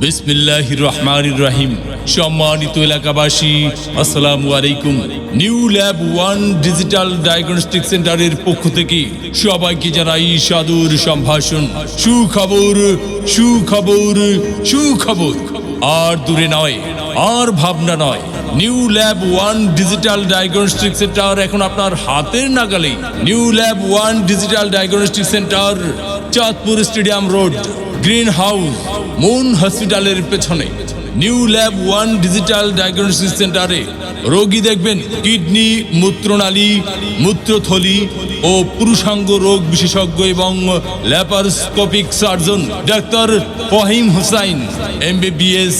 বিসমিল্লাহির রহমানির রহিম। সম্মানিত এলাকাবাসী, আসসালামু আলাইকুম। New lab one digital diagnostic সেন্টারের পক্ষ থেকে সবাইকে জানাই সাদর সম্ভাষণ। সুখবর, সুখবর, সুখবর। আর দূরে নয়, আর ভাবনা নয়, new lab one digital diagnostic centre এখন আপনার হাতের নাগালে। New lab one digital diagnostic centre, Chandpur stadium road, green house, moon হসপিটালের পেছনে। New lab one digital diagnostic সেন্টারে রোগী দেখবেন কিডনি, মূত্রনালী, মূত্রথলি ও পুরুষাঙ্গ রোগ বিশেষজ্ঞ এবং ল্যাপারোস্কোপিক সার্জন ডাক্তার Fahim Hussain, MBBS,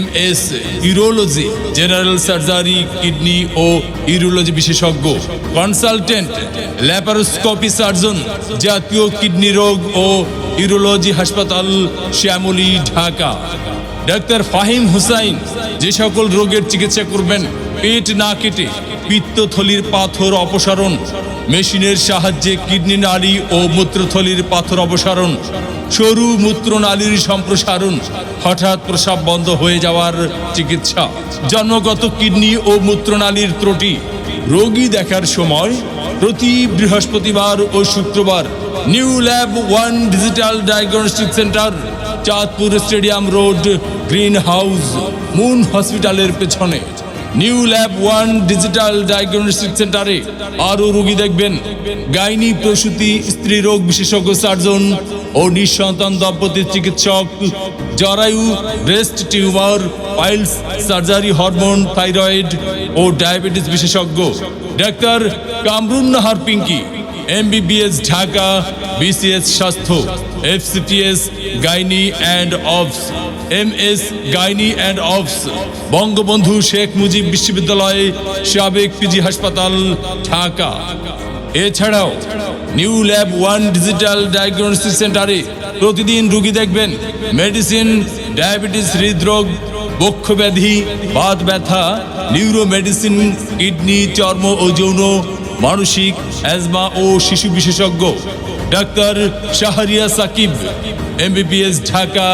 MS, urology, general surgery, kidney ও ইউরোলজি বিশেষজ্ঞ, কনসালটেন্ট ল্যাপারোস্কোপি সার্জন, জাতীয় কিডনি রোগ ও ইউরোলজি হাসপাতাল, শ্যামলী, ঢাকা। ডাক্তার ফাহিম হুসাইন যে সকল রোগের চিকিৎসা করবেন: পেট না কেটে পিত্তথলির পাথর অপসারণ, মেশিনের সাহায্যে কিডনি নালী ও মূত্রথলির পাথর অপসারণ, সরু মূত্রনালীর সম্প্রসারণ, হঠাৎ প্রস্রাব বন্ধ হয়ে যাওয়ার চিকিৎসা, জন্মগত কিডনি ও মূত্রনালীর ত্রুটি। রোগী দেখার সময় প্রতি বৃহস্পতিবার ও শুক্রবার new lab one digital diagnostic centre, Chandpur stadium road, green house, moon হসপিটালের পেছনে। New lab one digital diagnostic সেন্টারে আরও রোগী দেখবেন: গাইনি, প্রসূতি, স্ত্রী রোগ বিশেষজ্ঞ সার্জন ও নিঃসন্তান দম্পতির চিকিৎসক, জরায়ু, breast tumour, piles surgery, hormone, thyroid ও ডায়াবেটিস বিশেষজ্ঞ ডাক্তার কামরুন নাহার পিঙ্কি, MBBS ঢাকা, BCS স্বাস্থ্য, FCTS gynae and obs, MS gynae and obs, Bangabandhu Sheikh Mujib বিশ্ববিদ্যালয়, সাবেক PG হাসপাতাল, ঢাকা। এছাড়াও new lab one digital diagnostic সেন্টারে প্রতিদিন রোগী দেখবেন মেডিসিন, ডায়াবেটিস, হৃদরোগ, বক্ষব্যাধি, বাত ব্যথা, নিউরো মেডিসিন, কিডনি, চর্ম ও যৌন, মানসিক, অ্যাজমা ও শিশু বিশেষজ্ঞ ডাক্তার শাহরিয়া সাকিব, MBBS ঢাকা,